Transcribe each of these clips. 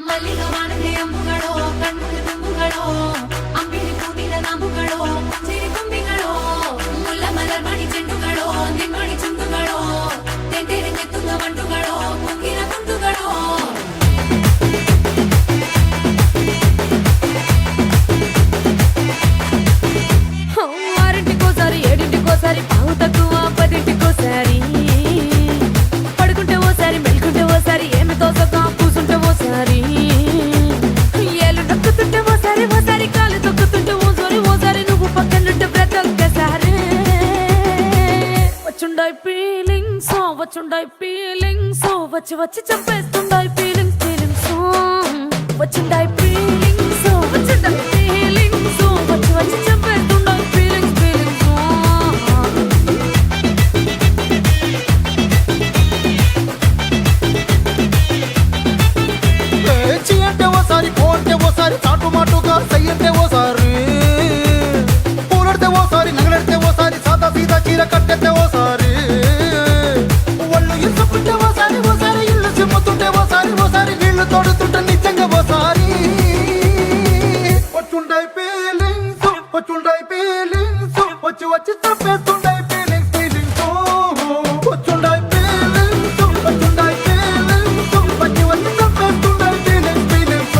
ಮಲ್ಲಿಗೆ ವಾಣದೆ ಅಂಬುಗಳೋ ಕಣ್ಮುಖ ತುಂಬುಗಳೋ ಅಂಬಿಳಿ ಪೂವಿನ ನಾಮುಗಳೋ ಸಿರಿ ತುಂಬಿಗಳೋ ಮುಲ್ಲ ಮಲರ್ ಮಣಿ ಚೆಂಡುಗಳೋ ನಿಮ್ಮಣಿ ಚುಂಡುಗಳೋ ತೆಂಟೆರೆ ತೆತ್ತುಗ ಮಂಡುಗಳೋ ಮುಂಗಿನ ಗುಂಡುಗಳೋ ఆరింటికోసారి ఏడింటికోసారి పావు తక్కువ పదింటికోసారి పడుకుంటే ఓసారి మెలుకుంటే ఓసారి ఏమి తోసక కూసుంటే ఓసారి ఏళ్ళు నొక్కుతుంటే ఓసారి ఓసారి కాలు తొక్కుతుంటే ఓసారి నువ్వు పక్కనుంటే ప్రతి ఒక్కసారి వచ్చుండాయి ఫీలింగ్స్ వచ్చి వచ్చి చంపేస్తుండాయి ఫీలింగ్స్ వచ్చుండాయి ఫీలింగ్స్ వచ్చుండాయి ఫీలింగ్స్ వచ్చి వచ్చి చంపేస్తుండాయి ఫీలింగ్స్ చి అంటే ఓసారి పోంటే ఓసారి చాటు మాటుగా సై అంటే ఓసారి పూలడితే ఓసారి నగలడితే ఓసారి సాదా సీదా చీర కట్టెతే ఓసారి ఒళ్ళు ఇసుకుంటే ఓసారి ఇల్లు సిమ్ముతుంటే ఓసారి నీళ్లు తోడుతుంటే నిజంగా ఓసారి వచ్చుండాయి ఫీలింగ్స్ వచ్చి వచ్చి తప్పేస్తుండాయి ఫీలింగ్స్ వచ్చుండాయి ఫీలింగ్స్ వచ్చి వచ్చి తప్పేస్తుండాయి ఫీలింగ్స్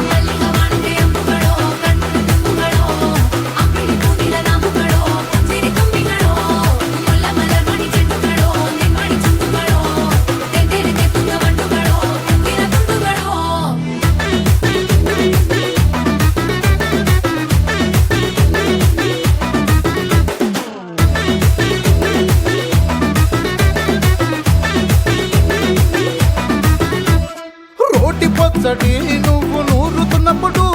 మల్లిగా వాణదే అంబుಗಳೋ ಕಣ್ಮುಖ ತುಂಬುಗಳೋ ಅಂಬಿಳಿ ಪೂವಿನ ನಾಮುಗಳೋ ಸಿರಿ ತುಂಬಿಗಳೋ ಮುಲ್ಲ ಮಲರ್ ಮಣಿ ಚೆಂಡುಗಳೋ ನಿಮ್ಮಣಿ ಚುಂಡುಗಳೋ ತೆಂಟೆರೆ ತೆತ್ತುಗ ಮಂಡುಗಳೋ ಮುಂಗಿನ ಗುಂಡುಗಳೋ రోటి పచ్చడి నువ్వు నూరుతున్నప్పుడు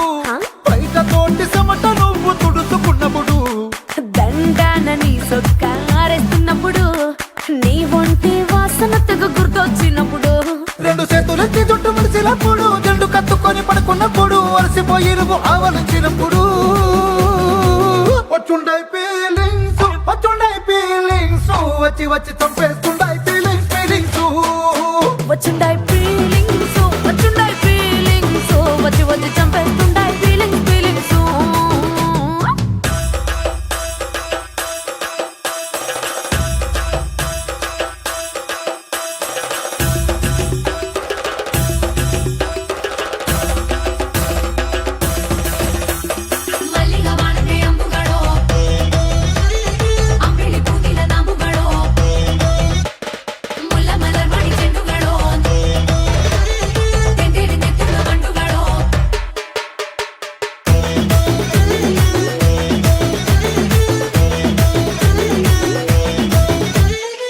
బయట తోటి సమట నువ్వు తుడుచుకున్నప్పుడు దండాన నీ సొక్కారేస్తున్నప్పుడు నీ ఒంటి వాసన తెగ గుర్తొచ్చినప్పుడు రెండు చేతులెత్తి జుట్టు ముడిచినప్పుడు జండు కత్తుకొని పడుకున్నప్పుడు అలసిపోయి నువ్వు ఆవలించినప్పుడు వచ్చుండాయి ఫీలింగ్స్ వచ్చి వచ్చి చంపేస్తుండాయి ఫీలింగ్స్ వచ్చుండాయి ఫీలింగ్స్ వచ్చి వచ్చి చంపేస్తుండాయి ఫీలింగ్స్ మల్లిగా వాణదే అంబుಗಳೋ ಅಂಬಿಳಿ ಪೂವಿನ ನಾಮುಗಳೋ ಮುಲ್ಲ ಮಲರ್ ಮಣಿ ಚೆಂಡುಗಳೋ ತೆಂಟೆರೆ ತೆತ್ತುಗ ಮಂಡುಗಳೋ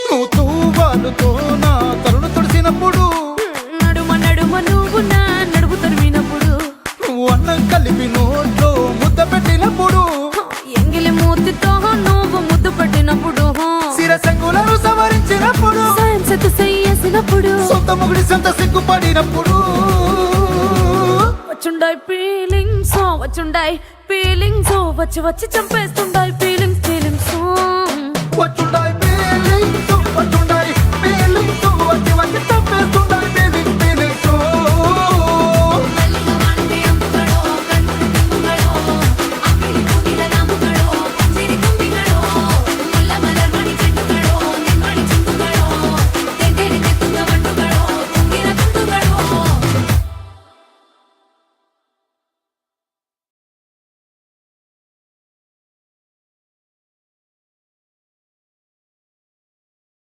నువ్వు తూవాలుతో నా తలను తుడిసినప్పుడు నడుమ నువ్వు నా నడుపు తరిమినప్పుడు నువ్వు అన్నం కలిపి నోట్లో ముద్ద పెట్టినప్పుడు ఎంగిలి మూతితో నువ్వు ముద్దు పట్టినప్పుడు శిరసంగులను సవరించినప్పుడు సాయం సెత్తు చెయ్యేసినప్పుడు సొంత మొగుడి సొంత సిగ్గుపడినప్పుడు వచ్చుండాయి ఫీలింగ్స్ వచ్చి వచ్చి చంపేస్తుండాయి ఫీలింగ్స్ వచ్చుండాయి